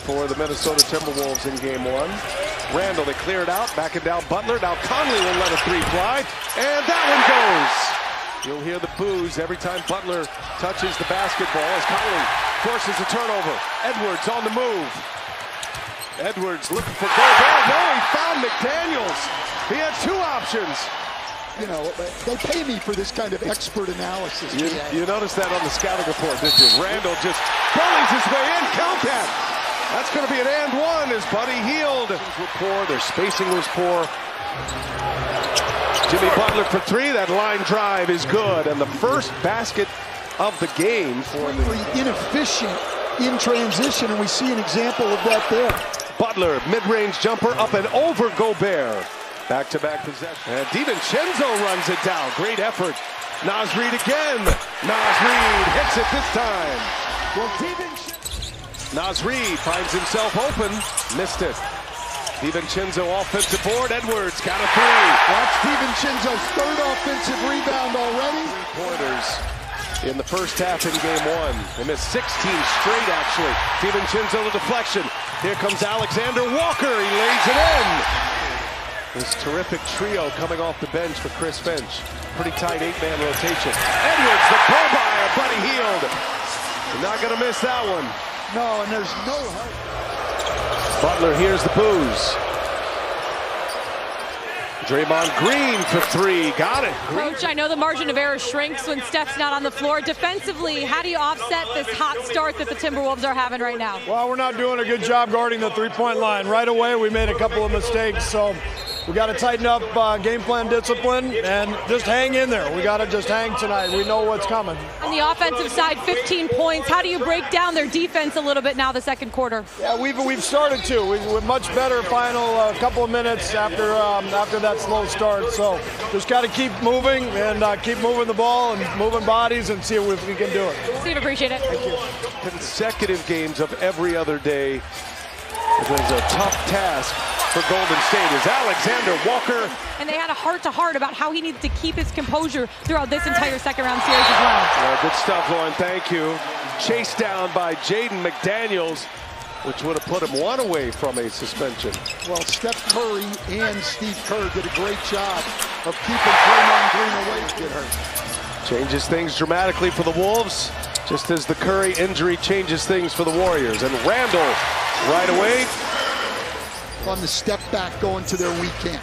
for the Minnesota Timberwolves in game one. Randall, they clear it out, back it down Butler. Now Conley will let a three fly, and that one goes. You'll hear the boos every time Butler touches the basketball as Conley forces a turnover. Edwards on the move. Edwards looking for Gobert. No, he found McDaniels. He had two options. You know, they pay me for this kind of expert analysis. You noticed that on the scouting report, didn't you? Randall just bullies his way in. Count that. That's going to be an and one as Buddy Hield. Were poor. Their spacing was poor. Jimmy Butler for three. That line drive is good. And the first basket of the game for the inefficient in transition, and we see an example of that there. Butler, mid-range jumper up and over Gobert. Back-to-back possession. And DiVincenzo runs it down. Great effort. Naz Reid again. Naz Reid hits it this time. Well, Naz Reid finds himself open. Missed it. DiVincenzo offensive board. Edwards got a three. That's DiVincenzo's third offensive rebound already. 3 pointers in the first half in game one. They missed 16 straight, actually. DiVincenzo the deflection. Here comes Alexander Walker. He lays it in. This terrific trio coming off the bench for Chris Finch. Pretty tight 8-man rotation. Edwards, the blow-by of Buddy Hield. You're not going to miss that one. No, and there's no hurt. Butler hears the boos. Draymond Green for three. Got it. Coach, I know the margin of error shrinks when Steph's not on the floor. Defensively, how do you offset this hot start that the Timberwolves are having right now? Well, we're not doing a good job guarding the three-point line. Right away, we made a couple of mistakes, so we got to tighten up game plan discipline and just hang in there. We got to just hang tonight. We know what's coming. On the offensive side, 15 points. How do you break down their defense a little bit now the second quarter? Yeah, we've started to. We're much better final couple of minutes after that slow start. So just got to keep moving and keep moving the ball and moving bodies and see if we can do it. Steve, appreciate it. Thank you. Consecutive games of every other day. It was a tough task for Golden State is Alexander Walker. And they had a heart-to-heart about how he needs to keep his composure throughout this entire second-round series as well. Good stuff, Lauren. Thank you. Chased down by Jaden McDaniels, which would have put him one away from a suspension. Well, Steph Curry and Steve Kerr did a great job of keeping Draymond Green away from get hurt. Changes things dramatically for the Wolves, just as the Curry injury changes things for the Warriors. And Randall right away on the step back going to their weekend.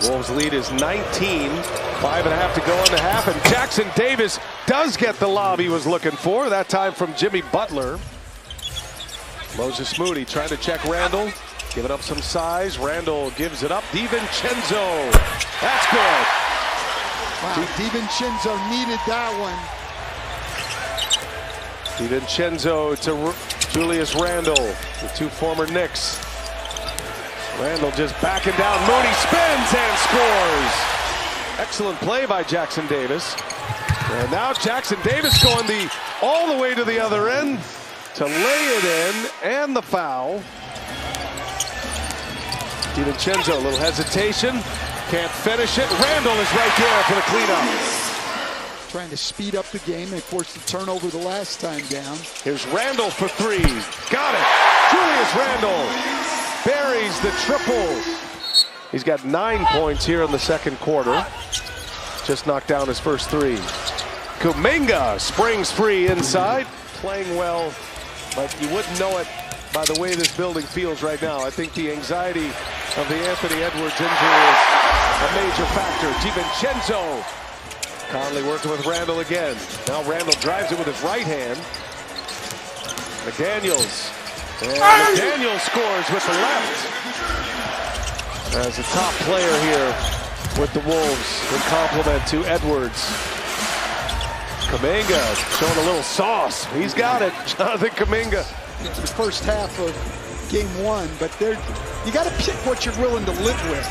Wolves lead is 19, 5.5 to go in the half, and Jackson Davis does get the lob he was looking for, that time from Jimmy Butler. Moses Moody trying to check Randall, giving up some size. Randall gives it up. DiVincenzo, that's good. Wow, DiVincenzo needed that one. DiVincenzo to Julius Randle, the two former Knicks. Randall just backing down. Moody spins and scores. Excellent play by Jackson Davis. And now Jackson Davis going all the way to the other end to lay it in, and the foul. DiVincenzo, a little hesitation. Can't finish it. Randall is right there for the cleanup. Trying to speed up the game. They forced the turnover the last time down. Here's Randall for three. Got it. Julius Randall buries the triple. He's got 9 points here in the second quarter. Just knocked down his first three. Kuminga springs free inside. Playing well, but you wouldn't know it by the way this building feels right now. I think the anxiety of the Anthony Edwards injury is a major factor. DiVincenzo. Conley working with Randall again. Now Randall drives it with his right hand. McDaniels. And McDaniels scores with the left. As a top player here with the Wolves in compliment to Edwards. Kuminga showing a little sauce. He's got it. Jonathan Kuminga. It's the first half of game one, but you got to pick what you're willing to live with.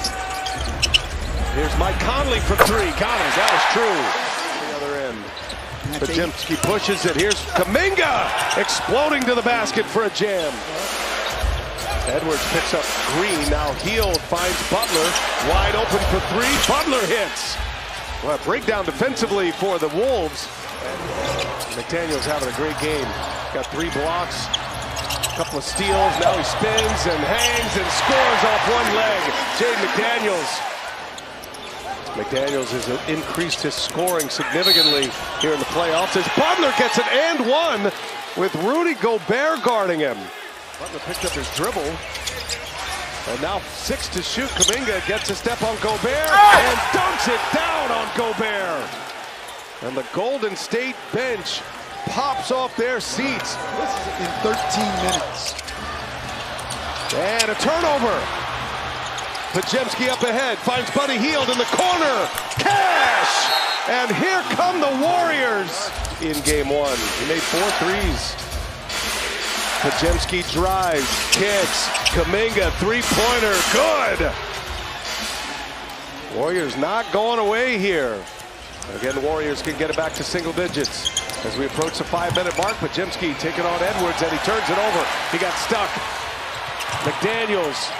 Here's Mike Conley for three. Got it. That was true. The other end. Podziemski pushes it. Here's Kuminga exploding to the basket for a jam. Edwards picks up Green. Now Hield finds Butler. Wide open for three. Butler hits. Well, a breakdown defensively for the Wolves. McDaniels having a great game. Got 3 blocks. Couple of steals, now he spins and hangs and scores off one leg. Jaden McDaniels has increased his scoring significantly here in the playoffs as Butler gets an and one with Rudy Gobert guarding him. Butler picked up his dribble. And now 6 to shoot. Kuminga gets a step on Gobert and dunks it down on Gobert. And the Golden State bench pops off their seats. This is in 13 minutes. And a turnover. Podziemski up ahead, finds Buddy Hield in the corner. Cash! And here come the Warriors in game one. He made 4 threes. Podziemski drives, kicks, Kuminga, three-pointer, good! Warriors not going away here. Again, the Warriors can get it back to single digits. As we approach the 5-minute mark, Podziemski taking on Edwards, and he turns it over. He got stuck. McDaniels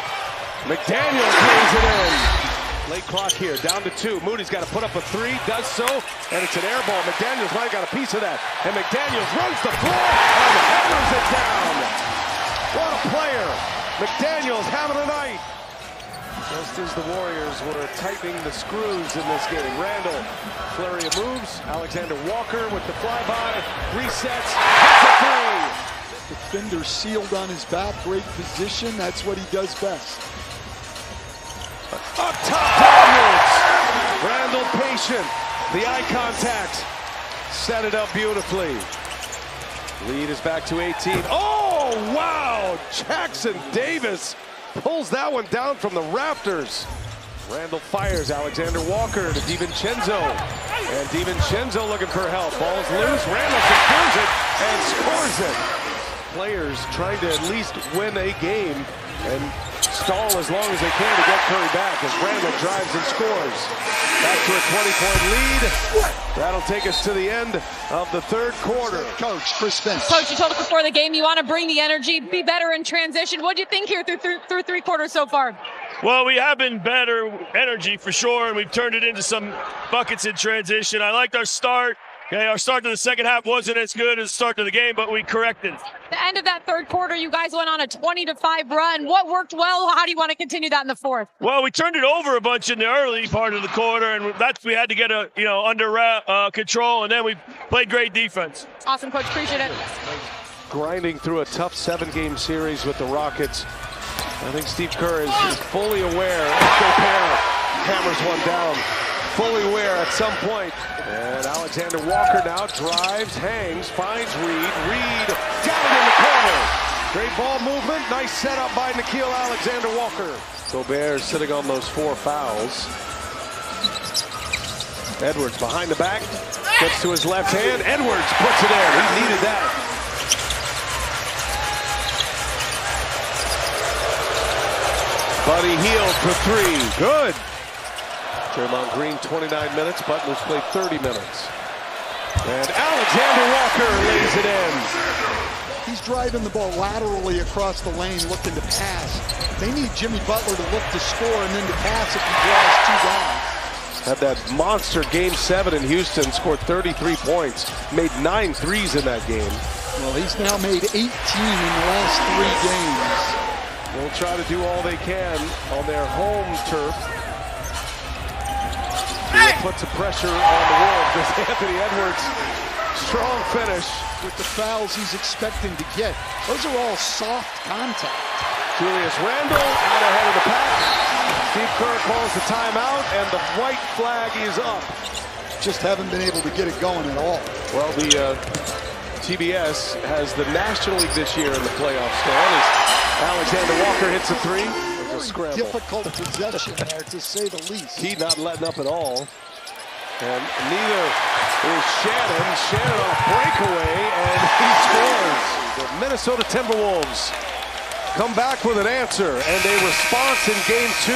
lays it in. Late clock here, down to 2. Moody's got to put up a 3, does so, and it's an air ball. McDaniels might have got a piece of that. And McDaniels runs the floor and hammers it down. What a player. McDaniels having a night. Just as the Warriors were tightening the screws in this game. Randall, flurry of moves. Alexander Walker with the flyby, resets, hits a 3. Defender sealed on his back, great position. That's what he does best. Up top to Edwards. Randall patient. The eye contact. Set it up beautifully. Lead is back to 18. Oh, wow! Jackson Davis pulls that one down from the rafters. Randall fires. Alexander Walker to DiVincenzo. And DiVincenzo looking for help. Ball's loose. Randall secures it and scores it. Players trying to at least win a game and stall as long as they can to get Curry back as Randall drives and scores. Back to a 20-point lead. That'll take us to the end of the third quarter. Coach, Chris Finch. Coach, you told us before the game you want to bring the energy, be better in transition. What do you think here through 3 quarters so far? Well, we have been better energy for sure, and we've turned it into some buckets in transition. I liked our start. Okay, our start to the second half wasn't as good as the start to the game, but we corrected. The end of that third quarter, you guys went on a 20-5 run. What worked well? How do you want to continue that in the fourth? Well, we turned it over a bunch in the early part of the quarter, and we had to get under control, and then we played great defense. Awesome, Coach. Appreciate it. Grinding through a tough 7-game series with the Rockets. I think Steve Kerr is fully aware. Gobert hammers one down. Fully aware at some point. And Alexander Walker now drives, hangs, finds Reed. Reed got it in the corner. Great ball movement. Nice setup by Nickeil Alexander Walker. Gobert sitting on those 4 fouls. Edwards behind the back. Gets to his left hand. Edwards puts it in. He needed that. Buddy Hield for 3. Good. Draymond Green, 29 minutes. Butler's played 30 minutes. And Alexander Walker lays it in. He's driving the ball laterally across the lane, looking to pass. They need Jimmy Butler to look to score and then to pass if he draws 2 guys. Had that monster Game 7 in Houston, scored 33 points, made 9 threes in that game. Well, he's now made 18 in the last 3 games. They'll try to do all they can on their home turf. Put some pressure on the Wolves as Anthony Edwards, strong finish. With the fouls he's expecting to get. Those are all soft contact. Julius Randle out ahead of the pack. Steve Kerr calls the timeout and the white flag is up. Just haven't been able to get it going at all. Well, the TBS has the National League this year in the playoffs. As Alexander Walker hits a 3. Very difficult possession there, to say the least. He not letting up at all. And neither is Shannon. Shannon on a breakaway, and he scores. The Minnesota Timberwolves come back with an answer and a response in game 2.